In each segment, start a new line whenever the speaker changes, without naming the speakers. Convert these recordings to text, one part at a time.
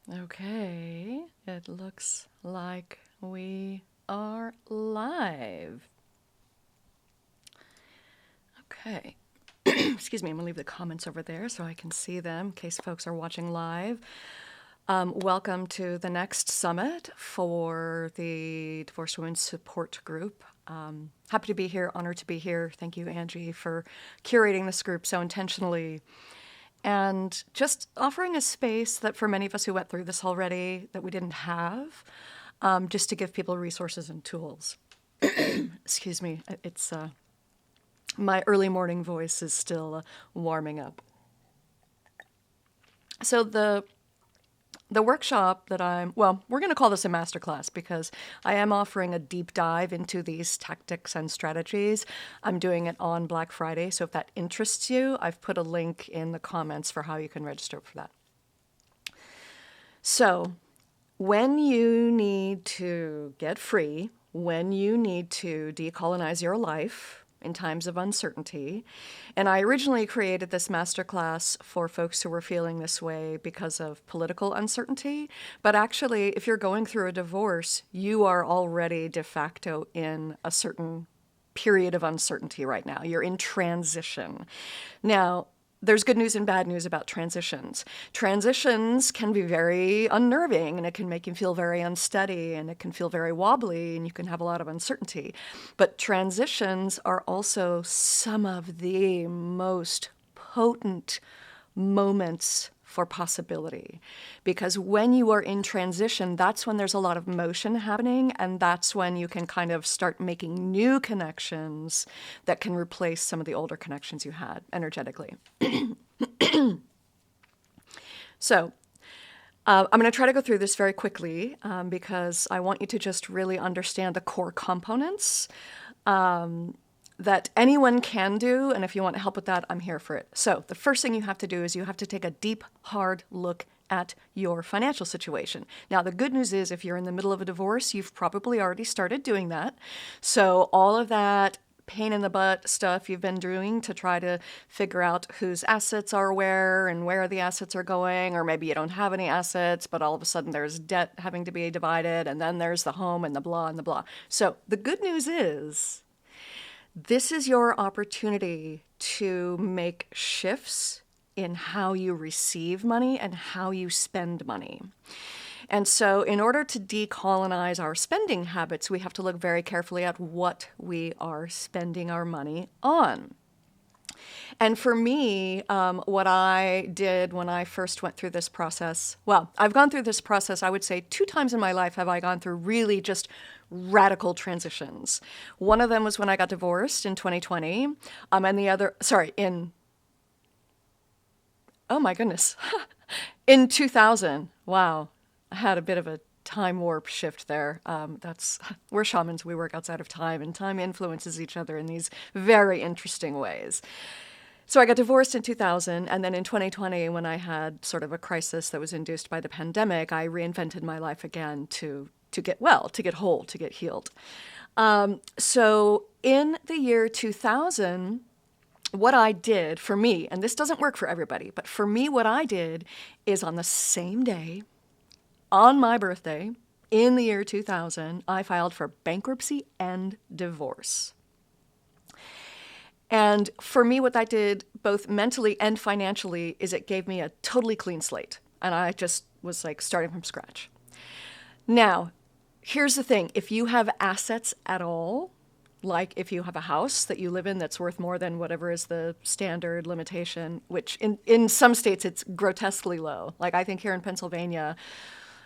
Okay, it looks like we are live. Okay. Excuse me, I'm going to leave the comments over there so I can see them in case folks are watching live. Welcome to the next summit for the Divorced Women's Support Group. Happy to be here, honored to be here. Thank you, Angie, for curating this group so intentionally and just offering a space that for many of us who went through this already that we didn't have, just to give people resources and tools. Excuse me, it's my early morning voice is still warming up. So the workshop that we're going to call this a masterclass because I am offering a deep dive into these tactics and strategies. I'm doing it on Black Friday, so if that interests you, I've put a link in the comments for how you can register for that. So, when you need to get free, when you need to decolonize your life in times of uncertainty, and I originally created this masterclass for folks who were feeling this way because of political uncertainty, but actually, if you're going through a divorce, you are already de facto in a certain period of uncertainty right now. You're in transition. Now, there's good news and bad news about transitions. Transitions can be very unnerving and it can make you feel very unsteady and it can feel very wobbly and you can have a lot of uncertainty. But transitions are also some of the most potent moments for possibility. Because when you are in transition, that's when there's a lot of motion happening, and that's when you can kind of start making new connections that can replace some of the older connections you had energetically. So, I'm going to try to go through this very quickly because I want you to just really understand the core components that anyone can do, and if you want help with that, I'm here for it. So the first thing you have to do is you have to take a deep, hard look at your financial situation. Now, the good news is if you're in the middle of a divorce, you've probably already started doing that. So all of that pain in the butt stuff you've been doing to try to figure out whose assets are where and where the assets are going, or maybe you don't have any assets, but all of a sudden there's debt having to be divided, and then there's the home and the blah and the blah. So the good news is this is your opportunity to make shifts in how you receive money and how you spend money. And so, in order to decolonize our spending habits, we have to look very carefully at what we are spending our money on. And for me, what I did when I first went through this process, well, I've gone through this process, I would say 2 times in my life have I gone through really just radical transitions. One of them was when I got divorced in 2020, and the other, oh my goodness, in 2000. Wow, I had a bit of a time warp shift there. We're shamans, we work outside of time, and time influences each other in these very interesting ways. So I got divorced in 2000, and then in 2020, when I had sort of a crisis that was induced by the pandemic, I reinvented my life again to get well, to get whole, to get healed. So in the year 2000, what I did for me, and this doesn't work for everybody, but for me, what I did is on the same day, on my birthday, in the year 2000, I filed for bankruptcy and divorce. And for me, what that did, both mentally and financially, is it gave me a totally clean slate. And I just was like starting from scratch. Now, here's the thing. If you have assets at all, like if you have a house that you live in that's worth more than whatever is the standard limitation, which in some states it's grotesquely low. Like I think here in Pennsylvania,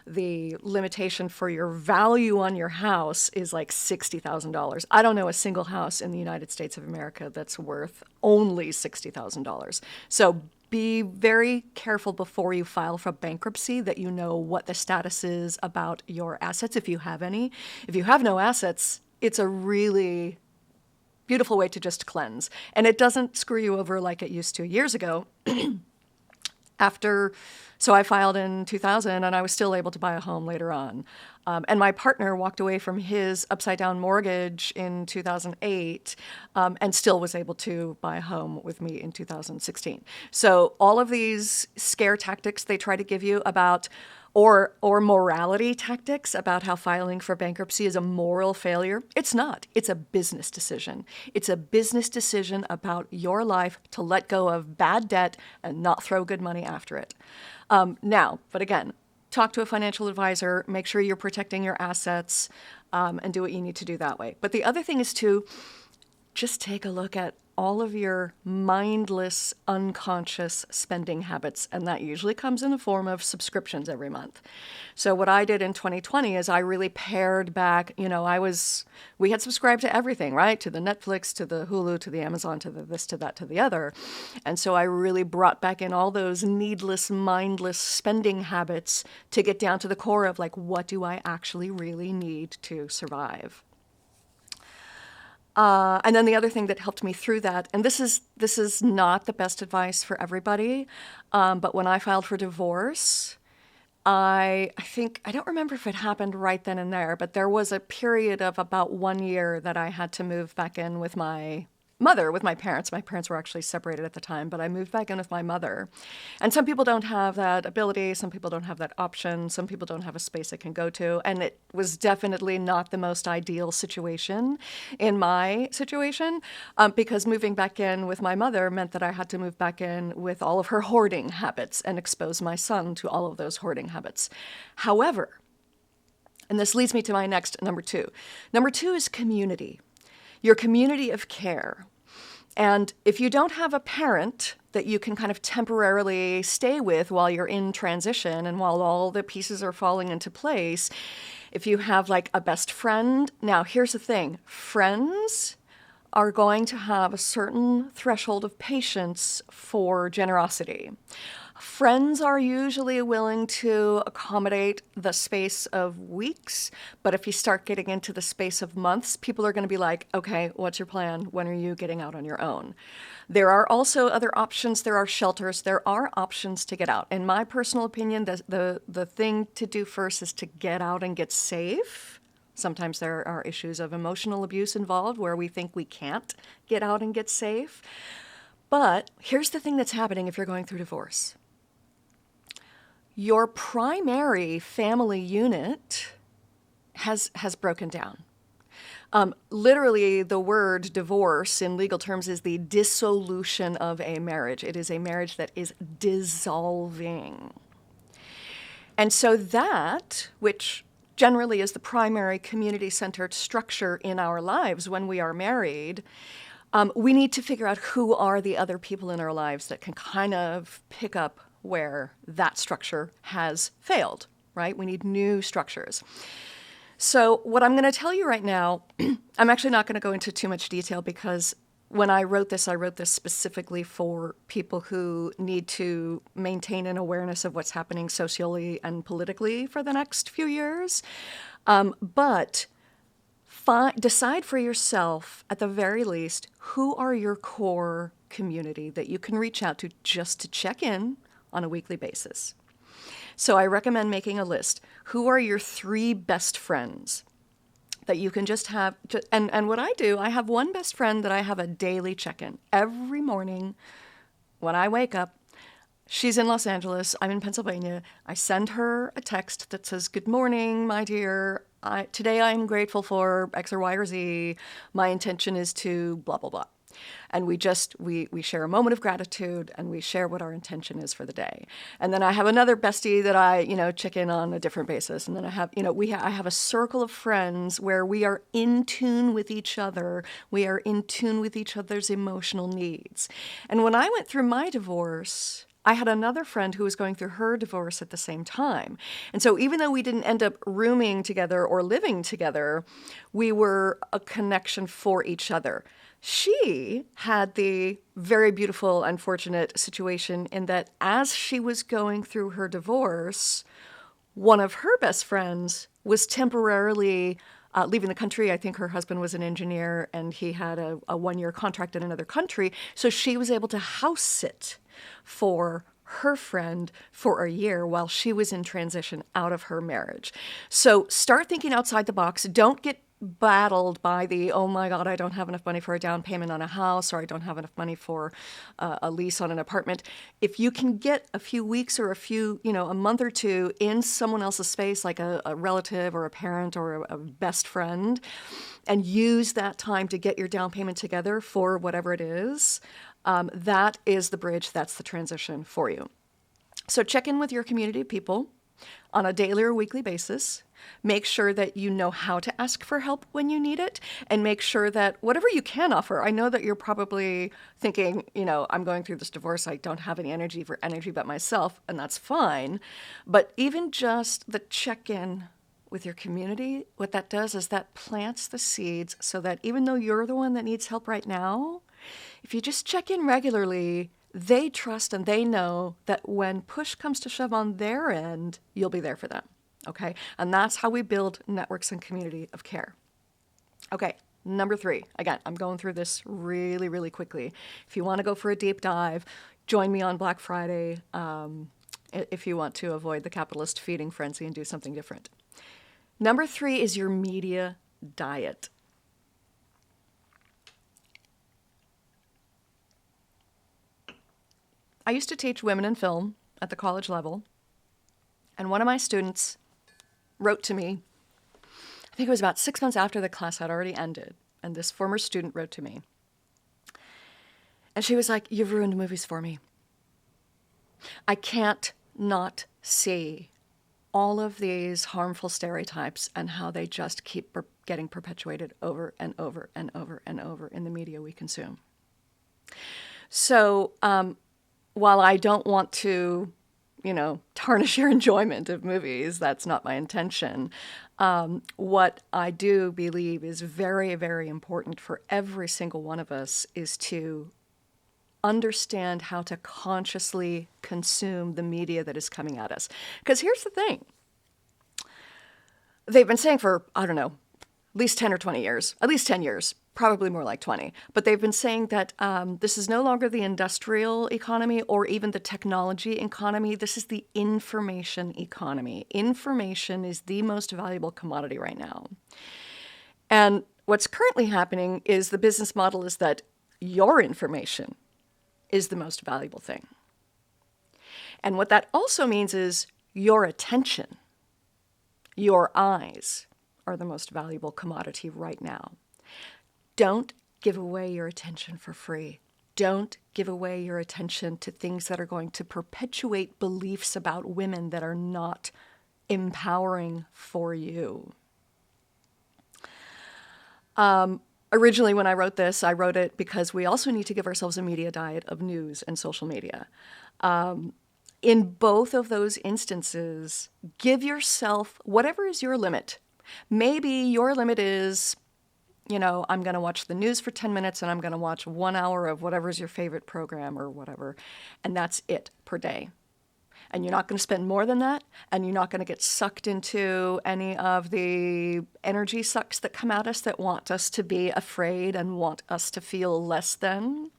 the limitation for your value on your house is like $60,000. I don't know a single house in the United States of America that's worth only $60,000. So be very careful before you file for bankruptcy that you know what the status is about your assets, if you have any. If you have no assets, it's a really beautiful way to just cleanse. And it doesn't screw you over like it used to years ago. So I filed in 2000 and I was still able to buy a home later on. And my partner walked away from his upside down mortgage in 2008 and still was able to buy a home with me in 2016. So all of these scare tactics they try to give you about or morality tactics about how filing for bankruptcy is a moral failure. It's not. It's a business decision. It's a business decision about your life to let go of bad debt and not throw good money after it. But again, talk to a financial advisor, make sure you're protecting your assets, and do what you need to do that way. But the other thing is to just take a look at all of your mindless, unconscious spending habits, and that usually comes in the form of subscriptions every month. So what I did in 2020 is I really pared back, we had subscribed to everything, right? To the Netflix, to the Hulu, to the Amazon, to the this, to that, to the other. And so I really brought back in all those needless, mindless spending habits to get down to the core of what do I actually really need to survive? And then the other thing that helped me through that, and this is not the best advice for everybody, but when I filed for divorce, I think, I don't remember if it happened right then and there, but there was a period of about 1 year that I had to move back in with my mother, with my parents. My parents were actually separated at the time, but I moved back in with my mother. And some people don't have that ability. Some people don't have that option. Some people don't have a space they can go to. And it was definitely not the most ideal situation in my situation, because moving back in with my mother meant that I had to move back in with all of her hoarding habits and expose my son to all of those hoarding habits. However, and this leads me to my next number two. Number two is community. Your community of care. And if you don't have a parent that you can kind of temporarily stay with while you're in transition and while all the pieces are falling into place, if you have a best friend, now here's the thing, friends are going to have a certain threshold of patience for generosity. Friends are usually willing to accommodate the space of weeks, but if you start getting into the space of months, people are going to be like, okay, what's your plan? When are you getting out on your own? There are also other options. There are shelters. There are options to get out. In my personal opinion, the thing to do first is to get out and get safe. Sometimes there are issues of emotional abuse involved where we think we can't get out and get safe. But here's the thing that's happening if you're going through divorce. Your primary family unit has broken down. Literally, the word divorce in legal terms is the dissolution of a marriage. It is a marriage that is dissolving. And so that, which generally is the primary community-centered structure in our lives when we are married, we need to figure out who are the other people in our lives that can kind of pick up where that structure has failed, right? We need new structures. So what I'm going to tell you right now, I'm actually not going to go into too much detail because when I wrote this specifically for people who need to maintain an awareness of what's happening socially and politically for the next few years. But decide for yourself, at the very least, who are your core community that you can reach out to just to check in on a weekly basis. So I recommend making a list. Who are your 3 best friends that you can just have? And what I do, I have one best friend that I have a daily check-in. Every morning when I wake up, she's in Los Angeles, I'm in Pennsylvania. I send her a text that says, good morning, my dear. Today I'm grateful for X or Y or Z. My intention is to blah, blah, blah. And we share a moment of gratitude and we share what our intention is for the day. And then I have another bestie that I, check in on a different basis. And then I have, I have a circle of friends where we are in tune with each other. We are in tune with each other's emotional needs. And when I went through my divorce, I had another friend who was going through her divorce at the same time. And so even though we didn't end up rooming together or living together, we were a connection for each other. She had the very beautiful, unfortunate situation in that as she was going through her divorce, one of her best friends was temporarily leaving the country. I think her husband was an engineer and he had a 1-year contract in another country. So she was able to house sit for her friend for a year while she was in transition out of her marriage. So start thinking outside the box. Don't get battled by the, oh my God, I don't have enough money for a down payment on a house, or I don't have enough money for a lease on an apartment. If you can get a few weeks or a month or two in someone else's space, like a relative or a parent or a best friend, and use that time to get your down payment together for whatever it is, that is the bridge, that's the transition for you. So check in with your community of people on a daily or weekly basis. Make sure that you know how to ask for help when you need it, and make sure that whatever you can offer. I know that you're probably thinking, I'm going through this divorce. I don't have any energy for energy but myself, and that's fine. But even just the check-in with your community, what that does is that plants the seeds so that even though you're the one that needs help right now, if you just check in regularly, they trust and they know that when push comes to shove on their end, you'll be there for them. Okay? And that's how we build networks and community of care. Okay, number 3. Again, I'm going through this really, really quickly. If you want to go for a deep dive, join me on Black Friday if you want to avoid the capitalist feeding frenzy and do something different. Number 3 is your media diet. I used to teach women in film at the college level, and one of my students wrote to me, I think it was about 6 months after the class had already ended, and this former student wrote to me. And she was like, "You've ruined movies for me. I can't not see all of these harmful stereotypes and how they just keep getting perpetuated over and over and over and over in the media we consume." So while I don't want to, tarnish your enjoyment of movies, that's not my intention. What I do believe is very, very important for every single one of us is to understand how to consciously consume the media that is coming at us. Because here's the thing. They've been saying for, I don't know, at least 10 or 20 years, at least 10 years, probably more like 20. But they've been saying that this is no longer the industrial economy or even the technology economy. This is the information economy. Information is the most valuable commodity right now. And what's currently happening is the business model is that your information is the most valuable thing. And what that also means is your attention, your eyes are the most valuable commodity right now. Don't give away your attention for free. Don't give away your attention to things that are going to perpetuate beliefs about women that are not empowering for you. Originally, when I wrote this, I wrote it because we also need to give ourselves a media diet of news and social media. In both of those instances, give yourself whatever is your limit. Maybe your limit is, I'm going to watch the news for 10 minutes and I'm going to watch 1 hour of whatever's your favorite program or whatever. And that's it per day. And you're not going to spend more than that. And you're not going to get sucked into any of the energy sucks that come at us that want us to be afraid and want us to feel less than.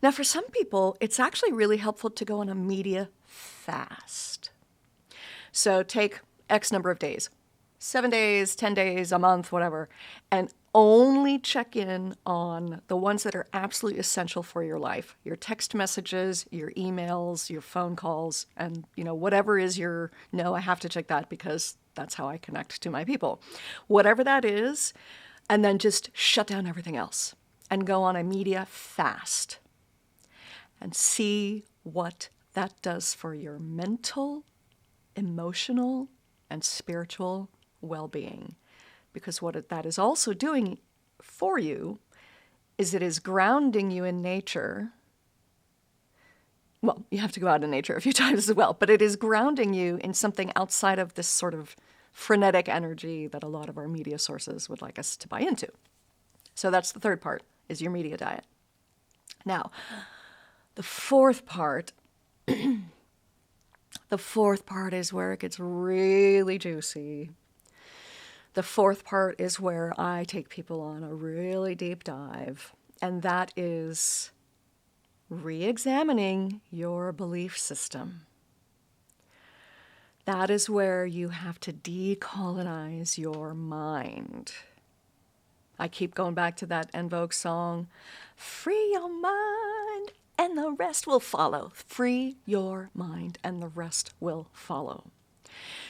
Now, for some people, it's actually really helpful to go on a media fast. So take X number of days, 7 days, 10 days, a month, whatever, and only check in on the ones that are absolutely essential for your life. Your text messages, your emails, your phone calls, and whatever is your, no, I have to check that because that's how I connect to my people. Whatever that is, and then just shut down everything else and go on a media fast and see what that does for your mental, emotional, and spiritual well-being. Because what that is also doing for you is it is grounding you in nature. Well, you have to go out in nature a few times as well, but it is grounding you in something outside of this sort of frenetic energy that a lot of our media sources would like us to buy into. So that's the third part, is your media diet. Now, the fourth part is where it gets really juicy. The fourth part is where I take people on a really deep dive, and that is re-examining your belief system. That is where you have to decolonize your mind. I keep going back to that En Vogue song, free your mind and the rest will follow. Free your mind and the rest will follow.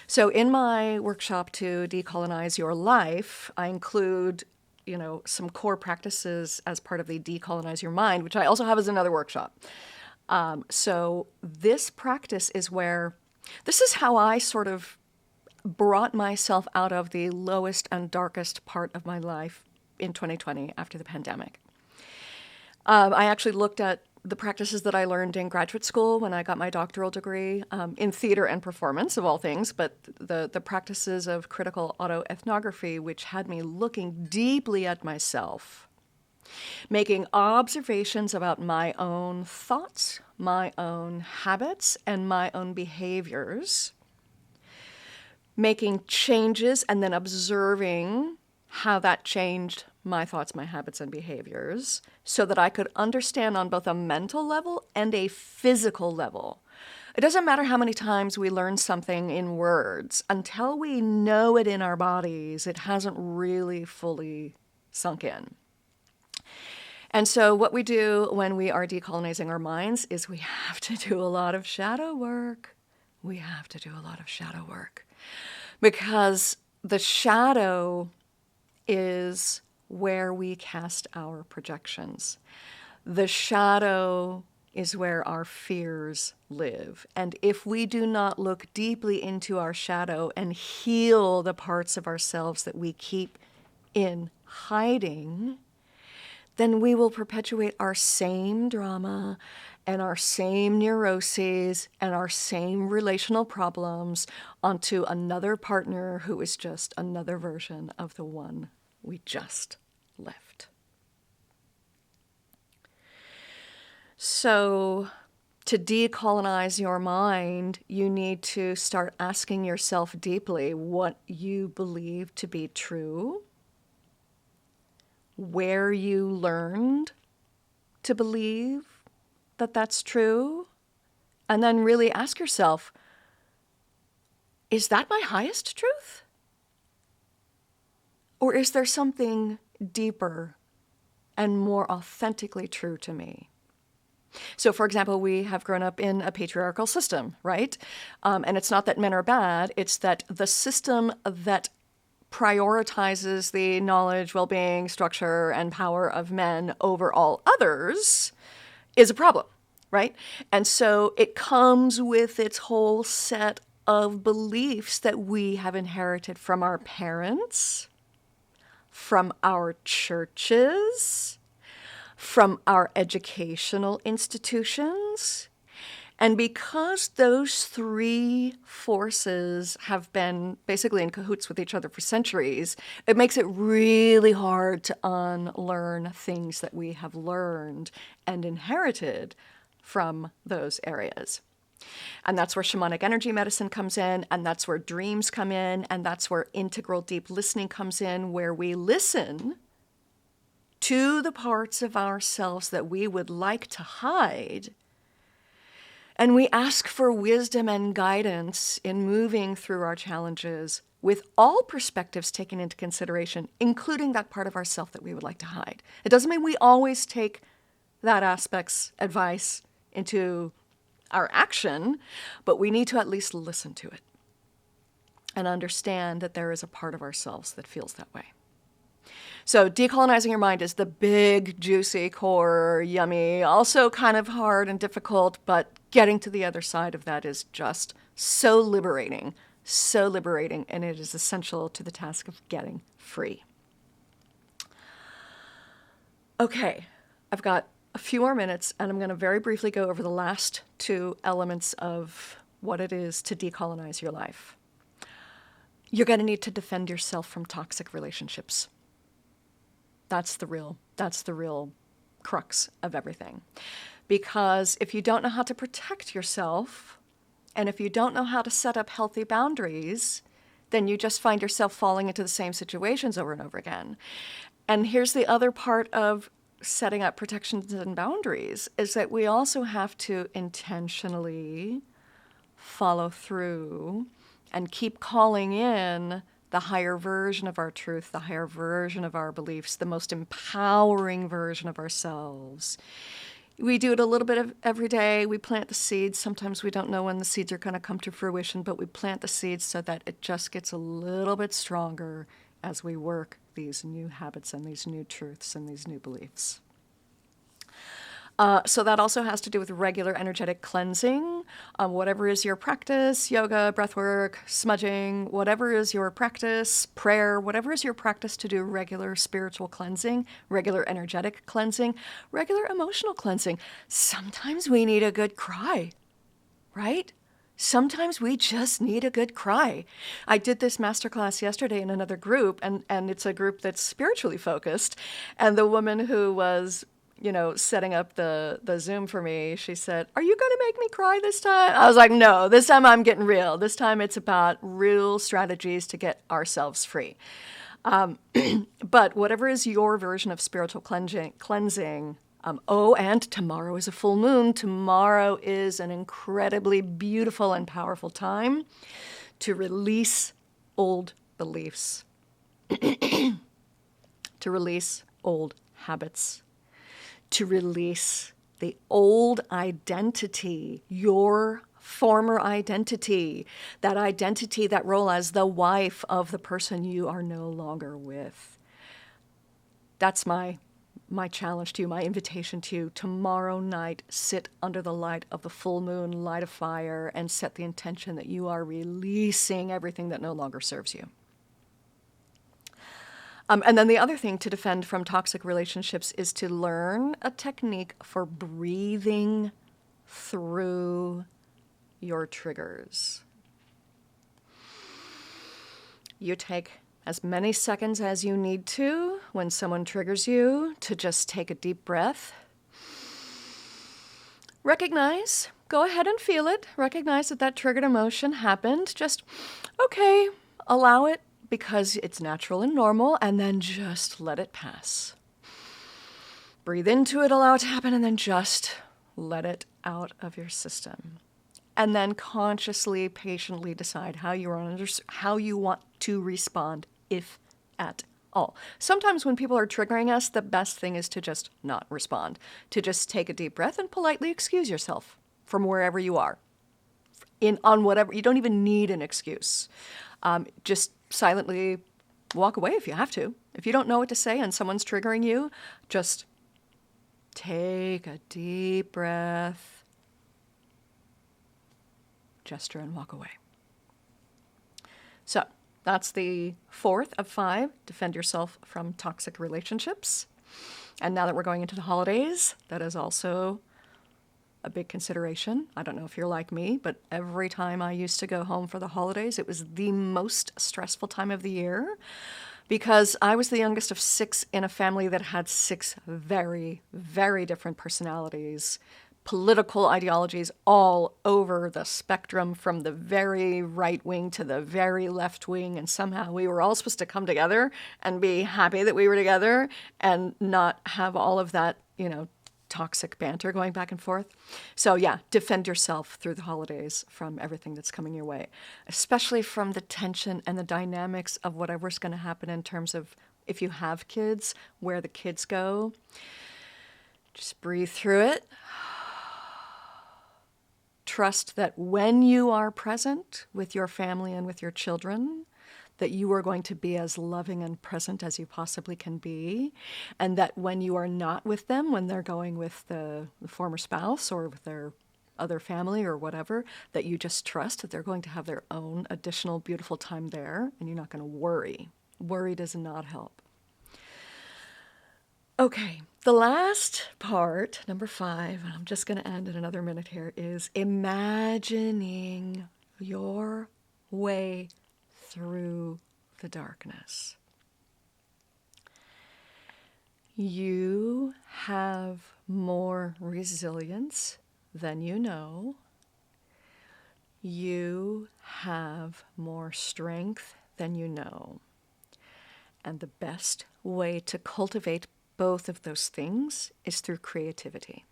So in my workshop to decolonize your life, I include, some core practices as part of the decolonize your mind, which I also have as another workshop. So this practice is this is how I sort of brought myself out of the lowest and darkest part of my life in 2020 after the pandemic. I actually looked at the practices that I learned in graduate school when I got my doctoral degree in theater and performance, of all things, but the practices of critical autoethnography, which had me looking deeply at myself, making observations about my own thoughts, my own habits, and my own behaviors, making changes and then observing how that changed my thoughts, my habits, and behaviors so that I could understand on both a mental level and a physical level. It doesn't matter how many times we learn something in words. Until we know it in our bodies, it hasn't really fully sunk in. And so what we do when we are decolonizing our minds is we have to do a lot of shadow work. We have to do a lot of shadow work because the shadow is where we cast our projections. The shadow is where our fears live. And if we do not look deeply into our shadow and heal the parts of ourselves that we keep in hiding, then we will perpetuate our same drama and our same neuroses and our same relational problems onto another partner who is just another version of the one we just left. So to decolonize your mind, you need to start asking yourself deeply what you believe to be true, where you learned to believe that that's true, and then really ask yourself, is that my highest truth? Or is there something deeper and more authentically true to me? So, for example, we have grown up in a patriarchal system, right? And it's not that men are bad, it's that the system that prioritizes the knowledge, well-being, structure, and power of men over all others is a problem, right? And so it comes with its whole set of beliefs that we have inherited from our parents, from our churches, from our educational institutions. And because those three forces have been basically in cahoots with each other for centuries, it makes it really hard to unlearn things that we have learned and inherited from those areas. And that's where shamanic energy medicine comes in, and that's where dreams come in, and that's where integral deep listening comes in, where we listen to the parts of ourselves that we would like to hide. And we ask for wisdom and guidance in moving through our challenges with all perspectives taken into consideration, including that part of ourself that we would like to hide. It doesn't mean we always take that aspect's advice into our action, but we need to at least listen to it and understand that there is a part of ourselves that feels that way. So decolonizing your mind is the big, juicy, core, yummy, also kind of hard and difficult, but getting to the other side of that is just so liberating, and it is essential to the task of getting free. Okay, I've got a few more minutes, and I'm going to very briefly go over the last two elements of what it is to decolonize your life. You're going to need to defend yourself from toxic relationships. That's the real crux of everything. Because if you don't know how to protect yourself, and if you don't know how to set up healthy boundaries, then you just find yourself falling into the same situations over and over again. And here's the other part of setting up protections and boundaries, is that we also have to intentionally follow through and keep calling in the higher version of our truth, the higher version of our beliefs, the most empowering version of ourselves. We do it a little bit of every day. We plant the seeds. Sometimes we don't know when the seeds are going to come to fruition, but we plant the seeds so that it just gets a little bit stronger as we work these new habits and these new truths and these new beliefs. So that also has to do with regular energetic cleansing. Whatever is your practice, yoga, breathwork, smudging, whatever is your practice, prayer, whatever is your practice to do regular spiritual cleansing, regular energetic cleansing, regular emotional cleansing. Sometimes we need a good cry, right? Sometimes we just need a good cry. I did this masterclass yesterday in another group, and it's a group that's spiritually focused. And the woman who was setting up the Zoom for me, she said, "Are you going to make me cry this time?" I was like, "No, this time I'm getting real. This time it's about real strategies to get ourselves free." But whatever is your version of spiritual cleansing, and tomorrow is a full moon. Tomorrow is an incredibly beautiful and powerful time to release old beliefs, to release old habits, to release the old identity, your former identity, that identity, that role as the wife of the person you are no longer with. That's my challenge to you, my invitation to you. Tomorrow night, sit under the light of the full moon, light a fire, and set the intention that you are releasing everything that no longer serves you. And then the other thing to defend from toxic relationships is to learn a technique for breathing through your triggers. You take as many seconds as you need to when someone triggers you to just take a deep breath. Recognize, go ahead and feel it. Recognize that triggered emotion happened. Just, okay, allow it, because it's natural and normal, and then just let it pass. Breathe into it, allow it to happen, and then just let it out of your system. And then consciously, patiently decide how you want to respond, if at all. Sometimes when people are triggering us, the best thing is to just not respond, to just take a deep breath and politely excuse yourself from wherever you are. On whatever, you don't even need an excuse. Just silently walk away if you have to. If you don't know what to say and someone's triggering you, just take a deep breath, gesture, and walk away. So that's the fourth of 5, defend yourself from toxic relationships. And now that we're going into the holidays, that is also a big consideration. I don't know if you're like me, but every time I used to go home for the holidays, it was the most stressful time of the year because I was the youngest of 6 in a family that had 6 very, very different personalities, political ideologies all over the spectrum, from the very right wing to the very left wing. And somehow we were all supposed to come together and be happy that we were together and not have all of that, toxic banter going back and forth. So yeah, defend yourself through the holidays from everything that's coming your way, especially from the tension and the dynamics of whatever's going to happen in terms of, if you have kids, where the kids go. Just breathe through it. Trust that when you are present with your family and with your children, that you are going to be as loving and present as you possibly can be, and that when you are not with them, when they're going with the former spouse or with their other family or whatever, that you just trust that they're going to have their own additional beautiful time there, and you're not going to worry. Worry does not help. Okay, the last part, number 5, and I'm just going to end in another minute here, is imagining your way through the darkness. You have more resilience than you know. You have more strength than you know. And the best way to cultivate both of those things is through creativity.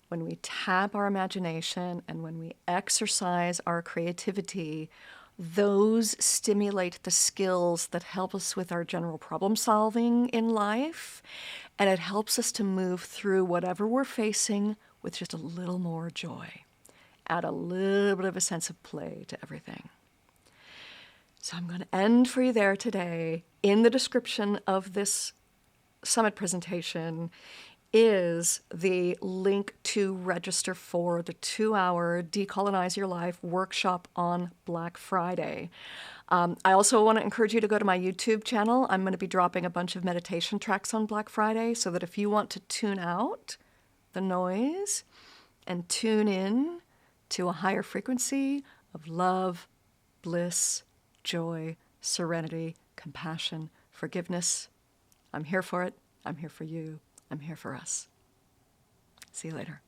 When we tap our imagination and when we exercise our creativity, those stimulate the skills that help us with our general problem solving in life, and it helps us to move through whatever we're facing with just a little more joy. Add a little bit of a sense of play to everything. So I'm going to end for you there today. In the description of this summit presentation is the link to register for the 2-hour Decolonize Your Life workshop on Black Friday. I also want to encourage you to go to my YouTube channel. I'm going to be dropping a bunch of meditation tracks on Black Friday so that if you want to tune out the noise and tune in to a higher frequency of love, bliss, joy, serenity, compassion, forgiveness, I'm here for it. I'm here for you. I'm here for us. See you later.